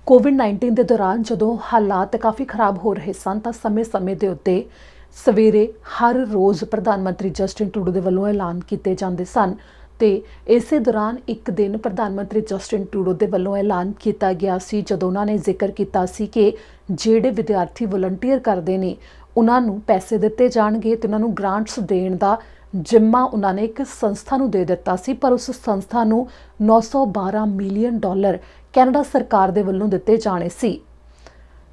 ਕੋਵਿਡ-19 ਦੇ ਦੌਰਾਨ ਜਦੋਂ ਹਾਲਾਤ ਕਾਫੀ ਖਰਾਬ ਹੋ ਰਹੇ ਸਨ ਤਾਂ ਸਮੇਂ-ਸਮੇਂ ਦੇ ਉੱਤੇ ਸਵੇਰੇ ਹਰ ਰੋਜ਼ ਪ੍ਰਧਾਨ ਮੰਤਰੀ ਜਸਟਿਨ ਟਰੂਡੋ ਦੇ ਵੱਲੋਂ ਐਲਾਨ ਕੀਤੇ ਜਾਂਦੇ ਸਨ ਤੇ ਇਸੇ ਦੌਰਾਨ ਇੱਕ ਦਿਨ ਪ੍ਰਧਾਨ ਮੰਤਰੀ ਜਸਟਿਨ ਟਰੂਡੋ ਦੇ ਵੱਲੋਂ ਐਲਾਨ ਕੀਤਾ ਗਿਆ ਸੀ ਜਦੋਂ ਉਹਨਾਂ ਨੇ ਜ਼ਿਕਰ ਕੀਤਾ ਸੀ ਕਿ ਜਿਹੜੇ ਵਿਦਿਆਰਥੀ ਵਲੰਟੀਅਰ ਕਰਦੇ ਨੇ ਉਹਨਾਂ ਨੂੰ ਪੈਸੇ ਦਿੱਤੇ ਜਾਣਗੇ ਤੇ ਉਹਨਾਂ ਨੂੰ ਗ੍ਰਾਂਟਸ ਦੇਣ ਦਾ ਜਿੰਮਾ ਉਹਨਾਂ ਨੇ ਇੱਕ ਸੰਸਥਾ ਨੂੰ ਦੇ ਦਿੱਤਾ ਸੀ, ਪਰ ਉਸ ਸੰਸਥਾ ਨੂੰ $912 ਮਿਲੀਅਨ ਕੈਨੇਡਾ ਸਰਕਾਰ ਦੇ ਵੱਲੋਂ ਦਿੱਤੇ ਜਾਣੇ ਸੀ।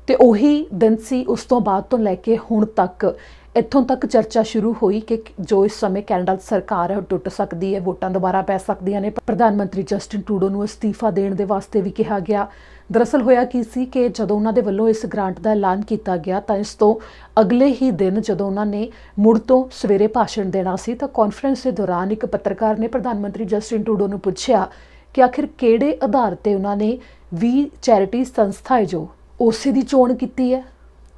ਤੇ ਉਹੀ ਦਿਨ ਸੀ। ਉਸ ਤੋਂ ਬਾਅਦ ਤੋਂ ਲੈ ਕੇ ਹੁਣ ਤੱਕ ਇੱਥੋਂ ਤੱਕ ਚਰਚਾ ਸ਼ੁਰੂ ਹੋਈ ਕਿ ਜੋ ਇਸ ਸਮੇਂ ਕੈਨੇਡਾ ਸਰਕਾਰ ਹੈ ਟੁੱਟ ਸਕਦੀ ਹੈ, ਵੋਟਾਂ ਦੁਬਾਰਾ ਪੈ ਸਕਦੀਆਂ ਨੇ। ਪ੍ਰਧਾਨ ਮੰਤਰੀ ਜਸਟਿਨ ਟਰੂਡੋ ਨੂੰ ਅਸਤੀਫਾ ਦੇਣ ਦੇ ਵਾਸਤੇ ਵੀ ਕਿਹਾ ਗਿਆ। ਦਰਅਸਲ ਹੋਇਆ ਕੀ ਸੀ ਕਿ ਜਦੋਂ ਉਹਨਾਂ ਦੇ ਵੱਲੋਂ ਇਸ ਗ੍ਰਾਂਟ ਦਾ ਐਲਾਨ ਕੀਤਾ ਗਿਆ ਤਾਂ ਇਸ ਤੋਂ ਅਗਲੇ ਹੀ ਦਿਨ ਜਦੋਂ ਉਹਨਾਂ ਨੇ ਮੁੜ ਤੋਂ ਸਵੇਰੇ ਭਾਸ਼ਣ ਦੇਣਾ ਸੀ ਤਾਂ ਕਾਨਫਰੰਸ ਦੇ ਦੌਰਾਨ ਇੱਕ ਪੱਤਰਕਾਰ ਨੇ ਪ੍ਰਧਾਨ ਮੰਤਰੀ ਜਸਟਿਨ ਟਰੂਡੋ ਨੂੰ ਪੁੱਛਿਆ ਕਿ ਆਖਿਰ ਕਿਹੜੇ ਆਧਾਰ ਤੇ ਉਹਨਾਂ ਨੇ 20 ਚੈਰਿਟੀ ਸੰਸਥਾ ਹੈ ਜੋ ਉਸੇ ਦੀ ਚੋਣ ਕੀਤੀ ਹੈ,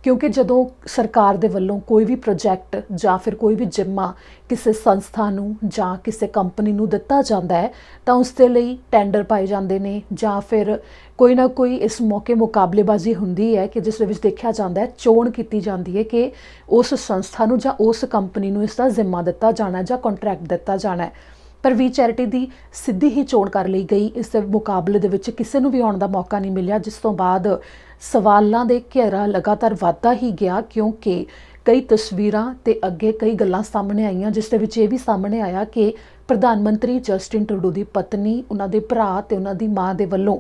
ਕਿਉਂਕਿ ਜਦੋਂ ਸਰਕਾਰ ਦੇ ਵੱਲੋਂ ਕੋਈ ਵੀ ਪ੍ਰੋਜੈਕਟ ਜਾਂ ਫਿਰ ਕੋਈ ਵੀ ਜਿੰਮਾ ਕਿਸੇ ਸੰਸਥਾ ਨੂੰ ਜਾਂ ਕਿਸੇ ਕੰਪਨੀ ਨੂੰ ਦਿੱਤਾ ਜਾਂਦਾ ਹੈ ਤਾਂ ਉਸ ਦੇ ਲਈ ਟੈਂਡਰ ਪਾਏ ਜਾਂਦੇ ਨੇ ਜਾਂ ਫਿਰ ਕੋਈ ਨਾ ਕੋਈ ਇਸ ਮੌਕੇ ਮੁਕਾਬਲੇਬਾਜ਼ੀ ਹੁੰਦੀ ਹੈ ਕਿ ਜਿਸ ਦੇ ਵਿੱਚ ਦੇਖਿਆ ਜਾਂਦਾ ਹੈ, ਚੋਣ ਕੀਤੀ ਜਾਂਦੀ ਹੈ ਕਿ ਉਸ ਸੰਸਥਾ ਨੂੰ ਜਾਂ ਉਸ ਕੰਪਨੀ ਨੂੰ ਇਸ ਦਾ ਜ਼ਿੰਮਾ ਦਿੱਤਾ ਜਾਣਾ ਜਾਂ ਕੰਟਰੈਕਟ ਦਿੱਤਾ ਜਾਣਾ ਹੈ। ਪਰ ਵੀ ਚੈਰਿਟੀ ਦੀ ਸਿੱਧੀ ਹੀ ਚੋਣ ਕਰ ਲਈ ਗਈ। ਇਸ ਦੇ ਮੁਕਾਬਲੇ ਦੇ ਵਿੱਚ ਕਿਸੇ ਨੂੰ ਵੀ ਆਉਣ ਦਾ ਮੌਕਾ ਨਹੀਂ ਮਿਲਿਆ, ਜਿਸ ਤੋਂ ਬਾਅਦ ਸਵਾਲਾਂ ਦੇ ਘੇਰਾ ਲਗਾਤਾਰ ਵੱਧਦਾ ਹੀ ਗਿਆ ਕਿਉਂਕਿ ਕਈ ਤਸਵੀਰਾਂ ਤੇ ਅੱਗੇ ਕਈ ਗੱਲਾਂ ਸਾਹਮਣੇ ਆਈਆਂ, ਜਿਸ ਦੇ ਵਿੱਚ ਇਹ ਵੀ ਸਾਹਮਣੇ ਆਇਆ ਕਿ ਪ੍ਰਧਾਨ ਮੰਤਰੀ ਜਸਟਿਨ ਟਰੂਡੋ ਦੀ ਪਤਨੀ, ਉਹਨਾਂ ਦੇ ਭਰਾ ਤੇ ਉਹਨਾਂ ਦੀ ਮਾਂ ਦੇ ਵੱਲੋਂ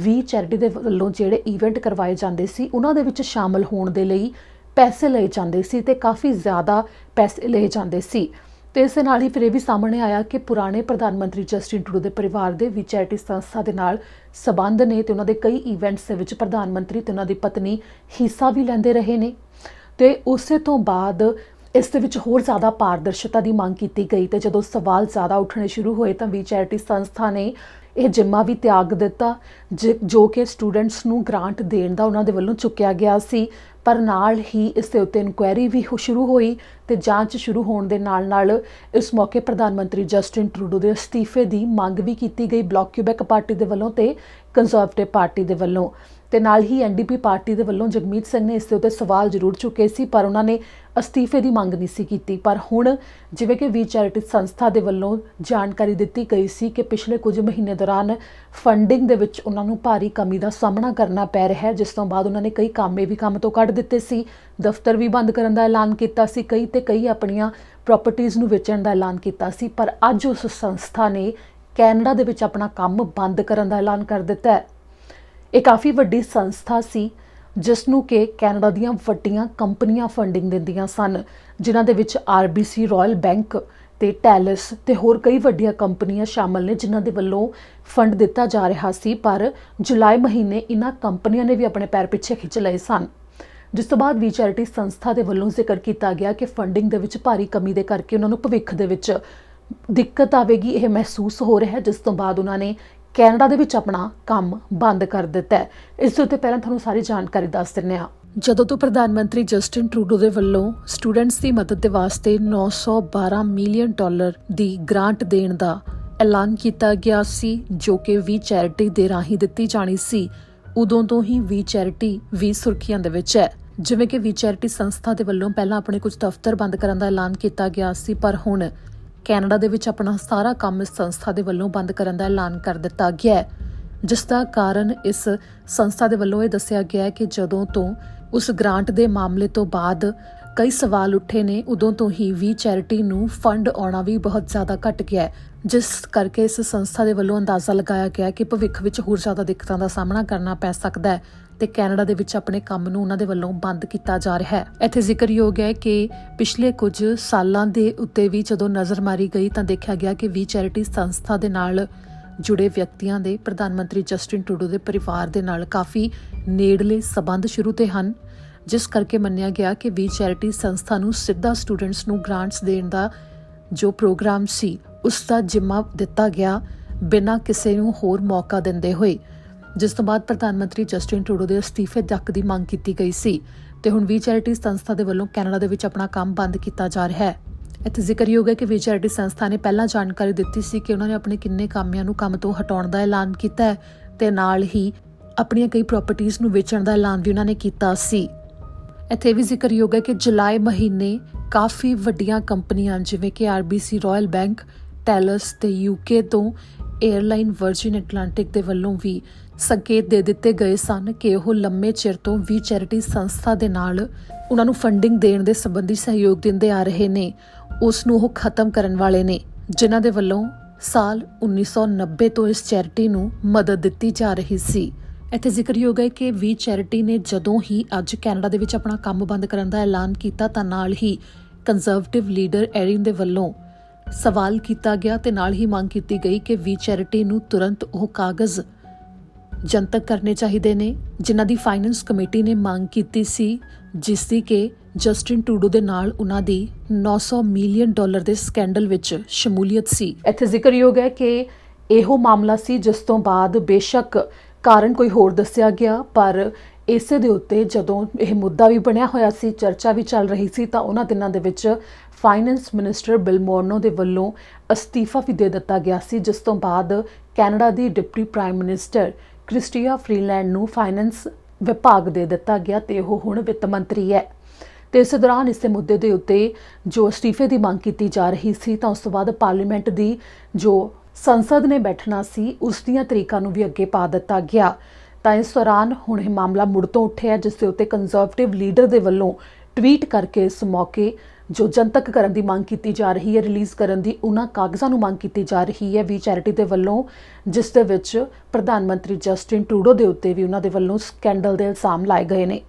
20 ਚੈਰਿਟੀ ਦੇ ਵੱਲੋਂ ਜਿਹੜੇ ਈਵੈਂਟ ਕਰਵਾਏ ਜਾਂਦੇ ਸੀ ਉਹਨਾਂ ਦੇ ਵਿੱਚ ਸ਼ਾਮਲ ਹੋਣ ਦੇ ਲਈ ਪੈਸੇ ਲਏ ਜਾਂਦੇ ਸੀ ਤੇ ਕਾਫੀ ਜ਼ਿਆਦਾ ਪੈਸੇ ਲਏ ਜਾਂਦੇ ਸੀ। ਤੇ ਇਸ ਨਾਲ ਹੀ ਫਿਰ ਇਹ ਵੀ ਸਾਹਮਣੇ ਆਇਆ ਕਿ ਪੁਰਾਣੇ ਪ੍ਰਧਾਨ ਮੰਤਰੀ ਜਸਟਿਨ ਟਰੂਡੋ ਦੇ ਪਰਿਵਾਰ ਦੇ ਵੀ ਚੈਰਿਟੀ ਸੰਸਥਾ ਦੇ ਨਾਲ ਸਬੰਧ ਨੇ ਤੇ ਉਹਨਾਂ ਦੇ ਕਈ ਇਵੈਂਟਸ ਦੇ ਵਿੱਚ ਪ੍ਰਧਾਨ ਮੰਤਰੀ ਤੇ ਉਹਨਾਂ ਦੀ ਪਤਨੀ ਹਿੱਸਾ ਵੀ ਲੈਂਦੇ ਰਹੇ ਨੇ। ਤੇ ਉਸੇ ਤੋਂ ਬਾਅਦ ਇਸ ਦੇ ਵਿੱਚ ਹੋਰ ਜ਼ਿਆਦਾ ਪਾਰਦਰਸ਼ਤਾ ਦੀ ਮੰਗ ਕੀਤੀ ਗਈ ਤੇ ਜਦੋਂ ਸਵਾਲ ਜ਼ਿਆਦਾ ਉੱਠਣੇ ਸ਼ੁਰੂ ਹੋਏ ਤਾਂ ਵੀ ਚੈਰਿਟੀ ਸੰਸਥਾ ਨੇ ਇਹ ਜਿੰਮਾ ਵੀ ਤਿਆਗ ਦਿੱਤਾ ਜੋ ਕਿ ਸਟੂਡੈਂਟਸ ਨੂੰ ਗ੍ਰਾਂਟ ਦੇਣ ਦਾ ਉਹਨਾਂ ਦੇ ਵੱਲੋਂ ਚੁੱਕਿਆ ਗਿਆ ਸੀ। ਪਰ ਨਾਲ ਹੀ ਇਸ ਦੇ ਉੱਤੇ ਇਨਕੁਆਇਰੀ ਵੀ ਸ਼ੁਰੂ ਹੋਈ ਤੇ ਜਾਂਚ ਸ਼ੁਰੂ ਹੋਣ ਦੇ ਨਾਲ ਇਸ ਮੌਕੇ ਪ੍ਰਧਾਨ ਮੰਤਰੀ ਜਸਟਿਨ ਟਰੂਡੋ ਦੇ ਅਸਤੀਫੇ ਦੀ ਮੰਗ ਵੀ ਕੀਤੀ ਗਈ ਬਲਾਕ ਕਿਊਬੈਕ ਪਾਰਟੀ ਦੇ ਵੱਲੋਂ ਤੇ ਕੰਜ਼ਰਵੇਟਿਵ ਪਾਰਟੀ ਦੇ ਵੱਲੋਂ। ਤੇ ਨਾਲ ਹੀ NDP ਪਾਰਟੀ ਦੇ ਵੱਲੋਂ ਜਗਮੀਤ ਸਿੰਘ ਨੇ ਇਸ ਦੇ ਉੱਤੇ ਸਵਾਲ ਜ਼ਰੂਰ ਚੁੱਕੇ ਸੀ ਪਰ ਉਹਨਾਂ ਨੇ ਅਸਤੀਫੇ ਦੀ ਮੰਗ ਨਹੀਂ ਸੀ ਕੀਤੀ। ਪਰ ਹੁਣ ਜਿਵੇਂ ਕਿ ਵੀ ਚੈਰਿਟੀ ਸੰਸਥਾ ਦੇ ਵੱਲੋਂ ਜਾਣਕਾਰੀ ਦਿੱਤੀ ਗਈ ਸੀ ਕਿ ਪਿਛਲੇ ਕੁਝ ਮਹੀਨੇ ਦੌਰਾਨ ਫੰਡਿੰਗ ਦੇ ਵਿੱਚ ਉਹਨਾਂ ਨੂੰ ਭਾਰੀ ਕਮੀ ਦਾ ਸਾਹਮਣਾ ਕਰਨਾ ਪੈ ਰਿਹਾ ਹੈ, ਜਿਸ ਤੋਂ ਬਾਅਦ ਉਹਨਾਂ ਨੇ ਕਈ ਕਾਮੇ ਵੀ ਕੰਮ ਤੋਂ ਕੱਢ ਦਿੱਤੇ ਸੀ, ਦਫ਼ਤਰ ਵੀ ਬੰਦ ਕਰਨ ਦਾ ਐਲਾਨ ਕੀਤਾ ਸੀ, ਕਈ ਆਪਣੀਆਂ ਪ੍ਰਾਪਰਟੀਆਂ ਨੂੰ ਵੇਚਣ ਦਾ ਐਲਾਨ ਕੀਤਾ ਸੀ। ਪਰ ਅੱਜ ਉਸ ਸੰਸਥਾ ਨੇ ਕੈਨੇਡਾ ਦੇ ਵਿੱਚ ਆਪਣਾ ਕੰਮ ਬੰਦ ਕਰਨ ਦਾ ਐਲਾਨ ਕਰ ਦਿੱਤਾ ਹੈ। ਇਹ ਕਾਫੀ ਵੱਡੀ ਸੰਸਥਾ ਸੀ ਜਿਸ ਨੂੰ ਕਿ ਕੈਨੇਡਾ ਦੀਆਂ ਵੱਡੀਆਂ ਕੰਪਨੀਆਂ ਫੰਡਿੰਗ ਦਿੰਦੀਆਂ ਸਨ, ਜਿਨ੍ਹਾਂ ਦੇ ਵਿੱਚ RBC ਰਾਇਲ ਬੈਂਕ ਤੇ ਟੈਲਸ ਤੇ ਹੋਰ ਕਈ ਵੱਡੀਆਂ ਕੰਪਨੀਆਂ ਸ਼ਾਮਲ ਨੇ ਜਿਨ੍ਹਾਂ ਦੇ ਵੱਲੋਂ ਫੰਡ ਦਿੱਤਾ ਜਾ ਰਿਹਾ ਸੀ। ਪਰ ਜੁਲਾਈ ਮਹੀਨੇ ਇਹਨਾਂ ਕੰਪਨੀਆਂ ਨੇ ਵੀ ਆਪਣੇ ਪੈਰ ਪਿੱਛੇ ਖਿੱਚ ਲਏ ਸਨ, ਜਿਸ ਤੋਂ ਬਾਅਦ ਵੀ ਚੈਰਿਟੀ ਸੰਸਥਾ ਦੇ ਵੱਲੋਂ ਜ਼ਿਕਰ ਕੀਤਾ ਗਿਆ ਕਿ ਫੰਡਿੰਗ ਦੇ ਵਿੱਚ ਭਾਰੀ ਕਮੀ ਦੇ ਕਰਕੇ ਉਹਨਾਂ ਨੂੰ ਭਵਿੱਖ ਦੇ ਵਿੱਚ ਦਿੱਕਤ ਆਵੇਗੀ, ਇਹ ਮਹਿਸੂਸ ਹੋ ਰਿਹਾ ਹੈ, ਜਿਸ ਤੋਂ ਬਾਅਦ ਉਹਨਾਂ ਨੇ ਕੈਨੇਡਾ ਦੇ ਵਿੱਚ ਆਪਣਾ ਕੰਮ ਬੰਦ ਕਰ ਦਿੱਤਾ ਹੈ। ਇਸ ਦੇ ਉੱਤੇ ਪਹਿਲਾਂ ਤੁਹਾਨੂੰ ਸਾਰੀ ਜਾਣਕਾਰੀ ਦੱਸ ਦਿੰਦੇ ਹਾਂ। ਜਦੋਂ ਤੋਂ ਪ੍ਰਧਾਨ ਮੰਤਰੀ ਜਸਟਿਨ ਟਰੂਡੋ ਦੇ ਵੱਲੋਂ ਸਟੂਡੈਂਟਸ ਦੀ ਮਦਦ ਦੇ ਵਾਸਤੇ $912 ਮਿਲੀਅਨ ਦੀ ਗ੍ਰਾਂਟ ਦੇਣ ਦਾ ਐਲਾਨ ਕੀਤਾ ਗਿਆ ਸੀ ਜੋ ਕਿ ਵੀ ਚੈਰਿਟੀ ਦੇ ਰਾਹੀਂ ਦਿੱਤੀ ਜਾਣੀ ਸੀ, ਉਦੋਂ ਤੋਂ ਹੀ ਵੀ ਚੈਰਿਟੀ ਵੀ ਸੁਰਖੀਆਂ ਦੇ ਵਿੱਚ ਹੈ। ਜਿਵੇਂ ਕਿ ਵੀ ਚੈਰਿਟੀ ਸੰਸਥਾ ਦੇ ਵੱਲੋਂ ਪਹਿਲਾਂ ਆਪਣੇ ਕੁਝ ਦਫ਼ਤਰ ਬੰਦ ਕਰਨ ਦਾ ਐਲਾਨ ਕੀਤਾ ਗਿਆ ਸੀ, ਪਰ ਹੁਣ ਕੈਨੇਡਾ ਦੇ ਵਿੱਚ ਆਪਣਾ ਸਾਰਾ ਕੰਮ ਇਸ ਸੰਸਥਾ ਦੇ ਵੱਲੋਂ ਬੰਦ ਕਰਨ ਦਾ ਐਲਾਨ ਕਰ ਦਿੱਤਾ ਗਿਆ ਹੈ, ਜਿਸ ਦਾ ਕਾਰਨ ਇਸ ਸੰਸਥਾ ਦੇ ਵੱਲੋਂ ਇਹ ਦੱਸਿਆ ਗਿਆ ਹੈ ਕਿ ਜਦੋਂ ਤੋਂ ਉਸ ਗ੍ਰਾਂਟ ਦੇ ਮਾਮਲੇ ਤੋਂ ਬਾਅਦ ਕਈ ਸਵਾਲ ਉੱਠੇ ਨੇ, ਉਦੋਂ ਤੋਂ ਹੀ ਵੀ ਚੈਰਿਟੀ ਨੂੰ ਫੰਡ ਆਉਣਾ ਵੀ ਬਹੁਤ ਜ਼ਿਆਦਾ ਘਟ ਗਿਆ ਹੈ, ਜਿਸ ਕਰਕੇ ਇਸ ਸੰਸਥਾ ਦੇ ਵੱਲੋਂ ਅੰਦਾਜ਼ਾ ਲਗਾਇਆ ਗਿਆ ਕਿ ਭਵਿੱਖ ਵਿੱਚ ਹੋਰ ਜ਼ਿਆਦਾ ਦਿੱਕਤਾਂ ਦਾ ਸਾਹਮਣਾ ਕਰਨਾ ਪੈ ਸਕਦਾ ਹੈ ਤੇ ਕੈਨੇਡਾ ਦੇ ਵਿੱਚ ਆਪਣੇ ਕੰਮ ਨੂੰ ਉਹਨਾਂ ਦੇ ਵੱਲੋਂ ਬੰਦ ਕੀਤਾ ਜਾ ਰਿਹਾ ਹੈ। ਇੱਥੇ ਜ਼ਿਕਰਯੋਗ ਹੈ ਕਿ ਪਿਛਲੇ ਕੁਝ ਸਾਲਾਂ ਦੇ ਉੱਤੇ ਵੀ ਜਦੋਂ ਨਜ਼ਰ ਮਾਰੀ ਗਈ ਤਾਂ ਦੇਖਿਆ ਗਿਆ ਕਿ ਵੀ ਚੈਰਿਟੀ ਸੰਸਥਾ ਦੇ ਨਾਲ ਜੁੜੇ ਵਿਅਕਤੀਆਂ ਦੇ ਪ੍ਰਧਾਨ ਮੰਤਰੀ ਜਸਟਿਨ ਟਰੂਡੋ ਦੇ ਪਰਿਵਾਰ ਦੇ ਨਾਲ ਕਾਫੀ ਨੇੜਲੇ ਸਬੰਧ ਸ਼ੁਰੂ ਤੇ ਹਨ, ਜਿਸ ਕਰਕੇ ਮੰਨਿਆ ਗਿਆ ਕਿ ਵੀ ਚੈਰਿਟੀ ਸੰਸਥਾ ਨੂੰ ਸਿੱਧਾ ਸਟੂਡੈਂਟਸ ਨੂੰ ਗ੍ਰਾਂਟਸ ਦੇਣ ਦਾ ਜੋ ਪ੍ਰੋਗਰਾਮ ਸੀ ਉਸ ਦਾ ਜ਼ਿੰਮਾ ਦਿੱਤਾ ਗਿਆ ਬਿਨਾਂ ਕਿਸੇ ਨੂੰ ਹੋਰ ਮੌਕਾ ਦਿੰਦੇ ਹੋਏ, ਜਿਸ ਤੋਂ ਬਾਅਦ ਪ੍ਰਧਾਨ ਮੰਤਰੀ ਜਸਟਿਨ ਟਰੂਡੋ ਦੇ ਅਸਤੀਫੇ ਤੱਕ ਦੀ ਮੰਗ ਕੀਤੀ ਗਈ ਸੀ ਤੇ ਹੁਣ ਵੀ ਚੈਰਿਟੀ ਸੰਸਥਾ ਦੇ ਵੱਲੋਂ ਕੈਨੇਡਾ ਦੇ ਵਿੱਚ ਆਪਣਾ ਕੰਮ ਬੰਦ ਕੀਤਾ ਜਾ ਰਿਹਾ ਹੈ। ਇੱਥੇ ਜ਼ਿਕਰਯੋਗ ਹੈ ਕਿ ਵੀ ਚੈਰਿਟੀ ਸੰਸਥਾ ਨੇ ਪਹਿਲਾਂ ਜਾਣਕਾਰੀ ਦਿੱਤੀ ਸੀ ਕਿ ਉਹਨਾਂ ਨੇ ਆਪਣੇ ਕਿੰਨੇ ਕਾਮਿਆਂ ਨੂੰ ਕੰਮ ਤੋਂ ਹਟਾਉਣ ਦਾ ਐਲਾਨ ਕੀਤਾ ਹੈ ਤੇ ਨਾਲ ਹੀ ਆਪਣੀਆਂ ਕਈ ਪ੍ਰਾਪਰਟੀਆਂ ਨੂੰ ਵੇਚਣ ਦਾ ਐਲਾਨ ਵੀ ਉਹਨਾਂ ਨੇ ਕੀਤਾ ਸੀ। ਇੱਥੇ ਵੀ ਜ਼ਿਕਰਯੋਗ ਹੈ ਕਿ ਜੁਲਾਈ ਮਹੀਨੇ ਕਾਫੀ ਵੱਡੀਆਂ ਕੰਪਨੀਆਂ ਜਿਵੇਂ ਕਿ RBC ਰਾਇਲ ਬੈਂਕ, ਟੈਲਸ ਤੇ UK ਤੋਂ 에ਅਰਲਾਈਨ ਵਰਜਿਨ ਐਟਲਾਂਟਿਕ ਦੇ ਵੱਲੋਂ ਵੀ ਸੰਕੇਤ ਦੇ ਦਿੱਤੇ ਗਏ ਸਨ ਕਿ ਉਹ ਲੰਮੇ ਚਿਰ ਤੋਂ ਵੀ ਚੈਰਿਟੀ ਸੰਸਥਾ ਦੇ ਨਾਲ ਉਹਨਾਂ ਨੂੰ ਫੰਡਿੰਗ ਦੇਣ ਦੇ ਸੰਬੰਧੀ ਸਹਿਯੋਗ ਦਿੰਦੇ ਆ ਰਹੇ ਨੇ, ਉਸ ਨੂੰ ਉਹ ਖਤਮ ਕਰਨ ਵਾਲੇ ਨੇ, ਜਿਨ੍ਹਾਂ ਦੇ ਵੱਲੋਂ ਸਾਲ 1990 ਤੋਂ ਇਸ ਚੈਰਿਟੀ ਨੂੰ ਮਦਦ ਦਿੱਤੀ ਜਾ ਰਹੀ ਸੀ। ਇੱਥੇ ਜ਼ਿਕਰਯੋਗ ਹੈ ਕਿ ਵੀ ਚੈਰਿਟੀ ਨੇ ਜਦੋਂ ਹੀ ਅੱਜ ਕੈਨੇਡਾ ਦੇ ਵਿੱਚ ਆਪਣਾ ਕੰਮ ਬੰਦ ਕਰਨ ਦਾ ਐਲਾਨ ਕੀਤਾ ਤਾਂ ਨਾਲ ਹੀ ਕੰਜ਼ਰਵੇਟਿਵ ਲੀਡਰ ਐਰਿਨ ਦੇ ਵੱਲੋਂ ਸਵਾਲ ਕੀਤਾ ਗਿਆ ਤੇ ਨਾਲ ਹੀ ਮੰਗ ਕੀਤੀ ਗਈ ਕਿ ਵੀ ਚੈਰਿਟੀ ਨੂੰ ਤੁਰੰਤ ਉਹ ਕਾਗਜ਼ ਜਨਤਕ ਕਰਨੇ ਚਾਹੀਦੇ ਨੇ ਜਿਨ੍ਹਾਂ ਦੀ ਫਾਈਨੈਂਸ ਕਮੇਟੀ ਨੇ ਮੰਗ ਕੀਤੀ ਸੀ, ਜਿਸ ਦੀ ਕਿ ਜਸਟਿਨ ਟਰੂਡੋ ਦੇ ਨਾਲ ਉਹਨਾਂ ਦੀ $900 ਮਿਲੀਅਨ ਦੇ ਸਕੈਂਡਲ ਵਿੱਚ ਸ਼ਮੂਲੀਅਤ ਸੀ। ਇੱਥੇ ਜ਼ਿਕਰਯੋਗ ਹੈ ਕਿ ਇਹੋ ਮਾਮਲਾ ਸੀ ਜਿਸ ਤੋਂ ਬਾਅਦ ਬੇਸ਼ੱਕ ਕਾਰਨ ਕੋਈ ਹੋਰ ਦੱਸਿਆ ਗਿਆ, ਪਰ ਇਸੇ ਦੇ ਉੱਤੇ ਜਦੋਂ ਇਹ ਮੁੱਦਾ ਵੀ ਬਣਿਆ ਹੋਇਆ ਸੀ, ਚਰਚਾ ਵੀ ਚੱਲ ਰਹੀ ਸੀ, ਤਾਂ ਉਹਨਾਂ ਦਿਨਾਂ ਦੇ ਵਿੱਚ ਫਾਈਨੈਂਸ ਮਿਨਿਸਟਰ ਬਿਲ ਮੋਰਨੋ ਦੇ ਵੱਲੋਂ ਅਸਤੀਫਾ ਵੀ ਦੇ ਦਿੱਤਾ ਗਿਆ ਸੀ, ਜਿਸ ਤੋਂ ਬਾਅਦ ਕੈਨੇਡਾ ਦੀ deputy prime minister Christy Freeland ਨੂੰ ਫਾਈਨੈਂਸ ਵਿਭਾਗ ਦੇ ਦਿੱਤਾ ਗਿਆ ਤੇ ਉਹ ਹੁਣ ਵਿੱਤ ਮੰਤਰੀ ਹੈ। ਤੇ ਇਸ ਦੌਰਾਨ ਇਸੇ ਮੁੱਦੇ ਦੇ ਉੱਤੇ ਜੋ ਅਸਤੀਫੇ ਦੀ ਮੰਗ ਕੀਤੀ ਜਾ ਰਹੀ ਸੀ, ਤਾਂ ਉਸ ਤੋਂ ਬਾਅਦ ਪਾਰਲੀਮੈਂਟ ਦੀ ਜੋ ਸੰਸਦ ਨੇ ਬੈਠਣਾ ਸੀ ਉਸ ਦੀਆਂ ਤਰੀਕਾਂ ਨੂੰ ਵੀ ਅੱਗੇ ਪਾ ਦਿੱਤਾ ਗਿਆ। ਤਾਂ ਇਸ ਦੌਰਾਨ ਹੁਣ ਇਹ ਮਾਮਲਾ ਮੁੜ ਤੋਂ ਉੱਠਿਆ, ਜਿਸ ਦੇ ਉੱਤੇ ਕੰਜ਼ਰਵੇਟਿਵ ਲੀਡਰ ਦੇ ਵੱਲੋਂ ਟਵੀਟ ਕਰਕੇ ਇਸ ਮੌਕੇ ਜੋ ਜਨਤਕ ਕਰਨ ਦੀ ਮੰਗ ਕੀਤੀ ਜਾ ਰਹੀ ਹੈ, ਰਿਲੀਜ਼ ਕਰਨ ਦੀ ਉਹਨਾਂ ਕਾਗਜ਼ਾਂ ਨੂੰ ਮੰਗ ਕੀਤੀ ਜਾ ਰਹੀ ਹੈ ਵੀ ਚੈਰਿਟੀ ਦੇ ਵੱਲੋਂ, ਜਿਸ ਦੇ ਵਿੱਚ ਪ੍ਰਧਾਨ ਮੰਤਰੀ ਜਸਟਿਨ ਟਰੂਡੋ ਦੇ ਉੱਤੇ ਵੀ ਉਹਨਾਂ ਦੇ ਵੱਲੋਂ ਸਕੈਂਡਲ ਦੇ ਇਲਜ਼ਾਮ ਲਾਏ ਗਏ ਨੇ।